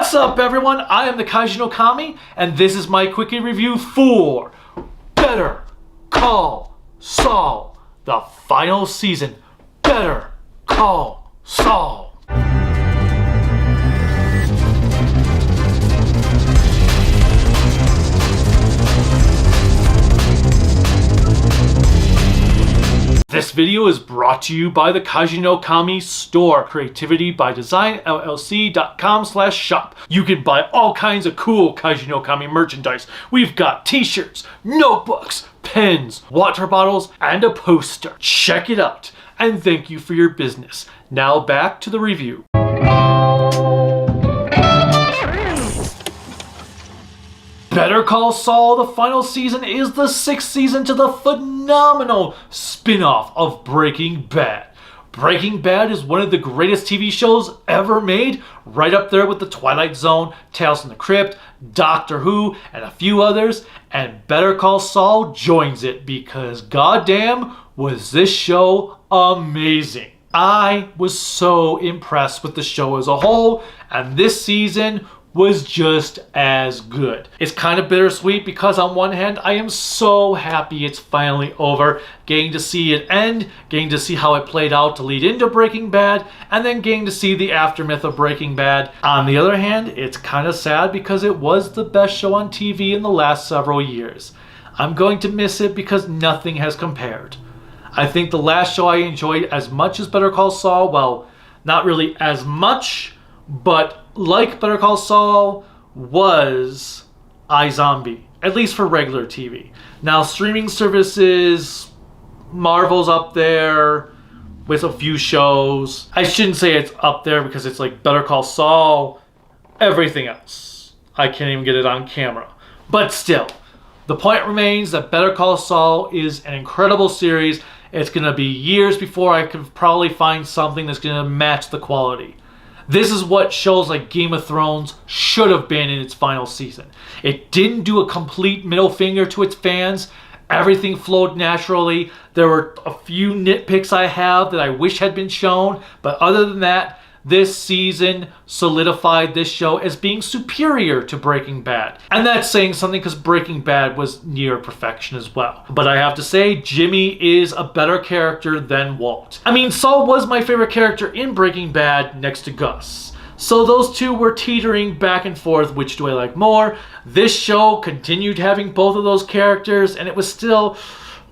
What's up, everyone? I am the KnK, and this is my Quickie review for Better Call Saul, the final season. Better Call Saul. This video is brought to you by the KnK store, creativity by design llc.com/shop. You can buy all kinds of cool KnK merchandise. We've got t-shirts, notebooks, pens, water bottles, and a poster. Check it out, and thank you for your business. Now back to the review. Better Call Saul, the final season, is the 6th season to the phenomenal spin-off of Breaking Bad. Breaking Bad is one of the greatest TV shows ever made, right up there with The Twilight Zone, Tales from the Crypt, Doctor Who, and a few others, and Better Call Saul joins it because goddamn was this show amazing. I was so impressed with the show as a whole, and this season was just as good. It's kind of bittersweet because on one hand, I am so happy it's finally over, getting to see it end, getting to see how it played out to lead into Breaking Bad, and then getting to see the aftermath of Breaking Bad. On the other hand, it's kind of sad because it was the best show on TV in the last several years. I'm going to miss it because nothing has compared. I think the last show I enjoyed as much as Better Call Saul, well, not really as much, but like Better Call Saul, was iZombie, at least for regular TV. Now, streaming services, Marvel's up there with a few shows. I shouldn't say it's up there because it's like Better Call Saul, everything else. I can't even get it on camera. But still, the point remains that Better Call Saul is an incredible series. It's going to be years before I could probably find something that's going to match the quality. This is what shows like Game of Thrones should have been in its final season. It didn't do a complete middle finger to its fans. Everything flowed naturally. There were a few nitpicks I have that I wish had been shown, but other than that, this season solidified this show as being superior to Breaking Bad. And that's saying something because Breaking Bad was near perfection as well. But I have to say, Jimmy is a better character than Walt. I mean, Saul was my favorite character in Breaking Bad next to Gus. So those two were teetering back and forth, which do I like more? This show continued having both of those characters, and it was still,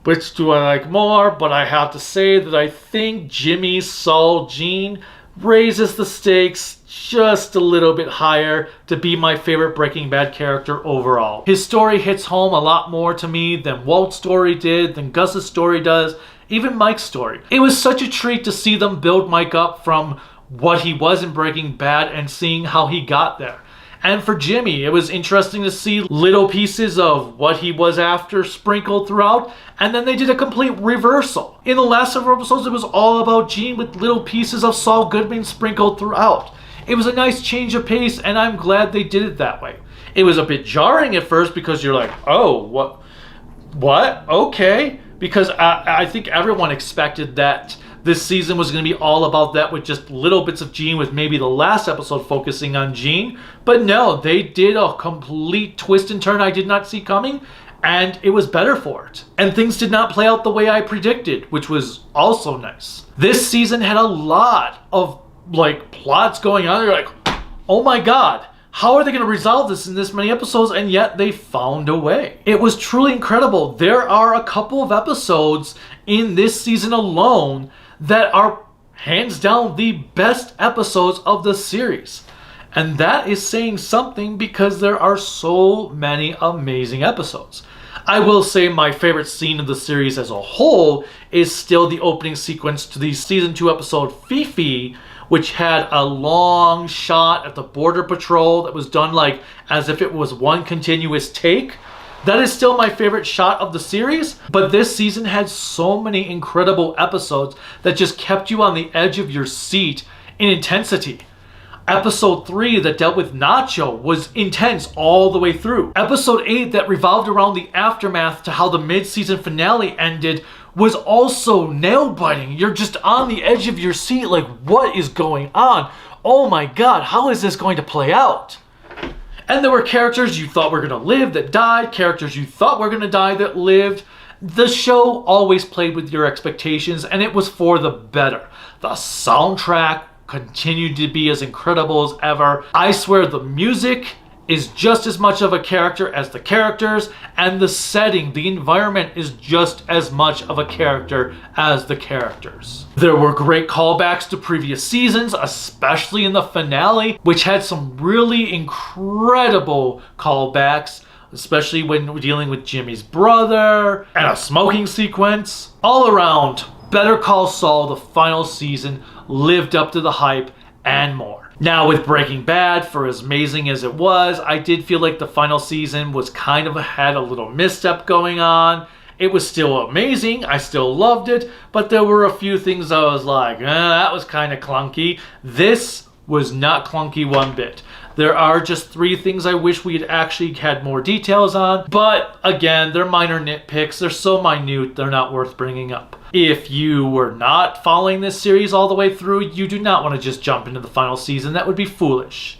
which do I like more? But I have to say that I think Jimmy, Saul, Gene raises the stakes just a little bit higher to be my favorite Breaking Bad character overall. His story hits home a lot more to me than Walt's story did, than Gus's story does, even Mike's story. It was such a treat to see them build Mike up from what he was in Breaking Bad and seeing how he got there. And for Jimmy, it was interesting to see little pieces of what he was after sprinkled throughout, and then they did a complete reversal. In the last several episodes, it was all about Gene with little pieces of Saul Goodman sprinkled throughout. It was a nice change of pace, and I'm glad they did it that way. It was a bit jarring at first because you're like, oh, what? Okay. Because I think everyone expected that this season was going to be all about that with just little bits of Gene, with maybe the last episode focusing on Gene. But no, they did a complete twist and turn I did not see coming, and it was better for it. And things did not play out the way I predicted, which was also nice. This season had a lot of plots going on. You're like, oh my god, how are they going to resolve this in this many episodes? And yet they found a way. It was truly incredible. There are a couple of episodes in this season alone that are hands down the best episodes of the series. And that is saying something because there are so many amazing episodes. I will say my favorite scene of the series as a whole is still the opening sequence to the season 2 episode Fifi, which had a long shot at the border patrol that was done like as if it was one continuous take. That is still my favorite shot of the series, but this season had so many incredible episodes that just kept you on the edge of your seat in intensity. Episode 3 that dealt with Nacho was intense all the way through. Episode 8 that revolved around the aftermath to how the mid-season finale ended was also nail-biting. You're just on the edge of your seat like, what is going on? oh my god, how is this going to play out? And there were characters you thought were going to live that died, characters you thought were going to die that lived. The show always played with your expectations, and it was for the better. The soundtrack continued to be as incredible as ever. I swear the music is just as much of a character as the characters, and the setting, the environment is just as much of a character as the characters. There were great callbacks to previous seasons, especially in the finale, which had some really incredible callbacks, especially when dealing with Jimmy's brother, and a smoking sequence. All around, Better Call Saul, the final season, lived up to the hype and more. Now with Breaking Bad, for as amazing as it was, I did feel like the final season was kind of had a little misstep going on. It was still amazing, I still loved it, but there were a few things I was like, that was kind of clunky. This was not clunky one bit. There are just 3 things I wish we had actually had more details on, but again, they're minor nitpicks. They're so minute, they're not worth bringing up. If you were not following this series all the way through, you do not want to just jump into the final season. That would be foolish.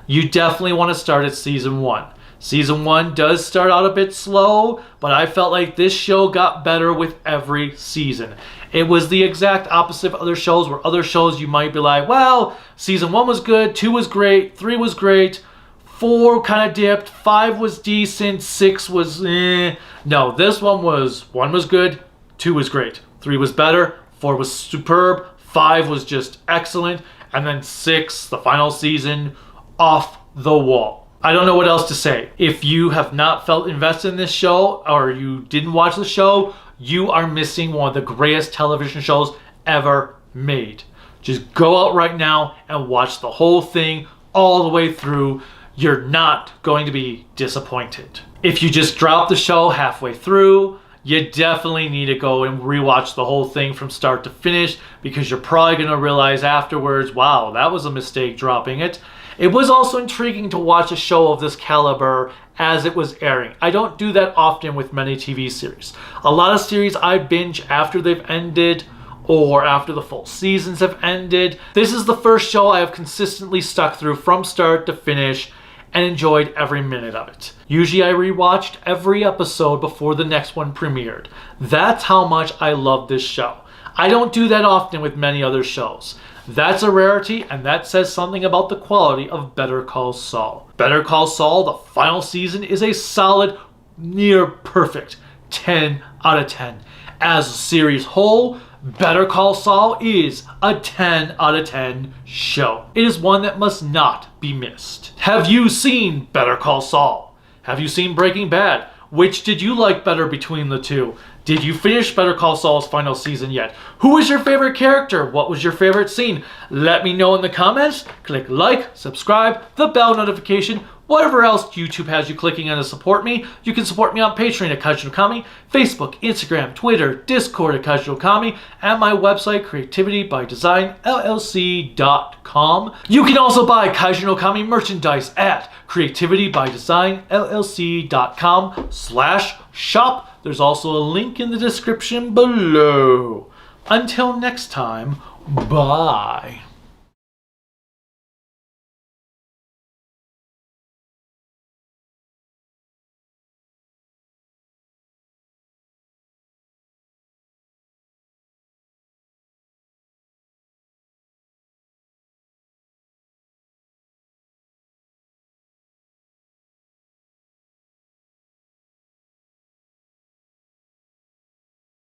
You definitely want to start at season 1. Season 1 does start out a bit slow, but I felt like this show got better with every season. It was the exact opposite of other shows, where other shows you might be like, well, season 1 was good, 2 was great, 3 was great, 4 kind of dipped, 5 was decent, 6 was eh. No, this one was good, 2 was great, 3 was better, 4 was superb, 5 was just excellent, and then 6, the final season, off the wall. I don't know what else to say. If you have not felt invested in this show, or you didn't watch the show, you are missing one of the greatest television shows ever made. Just go out right now and watch the whole thing all the way through. You're not going to be disappointed. If you just drop the show halfway through, you definitely need to go and rewatch the whole thing from start to finish, because you're probably going to realize afterwards, wow, that was a mistake dropping it. It was also intriguing to watch a show of this caliber as it was airing. I don't do that often with many TV series. A lot of series I binge after they've ended, or after the full seasons have ended. This is the first show I have consistently stuck through from start to finish and enjoyed every minute of it. Usually I rewatched every episode before the next one premiered. That's how much I love this show. I don't do that often with many other shows. That's a rarity, and that says something about the quality of Better Call Saul. Better Call Saul, the final season, is a solid, near perfect 10 out of 10. As a series whole, Better Call Saul is a 10 out of 10 show. It is one that must not be missed. Have you seen Better Call Saul? Have you seen Breaking Bad? Which did you like better between the two? Did you finish Better Call Saul's final season yet? Who was your favorite character? What was your favorite scene? Let me know in the comments. Click like, subscribe, the bell notification, whatever else YouTube has you clicking on to support me. You can support me on Patreon at KaijunoKami, Facebook, Instagram, Twitter, Discord at KaijunoKami, and my website, creativitybydesignllc.com. You can also buy KaijunoKami merchandise at creativitybydesignllc.com/shop. There's also a link in the description below. Until next time, bye.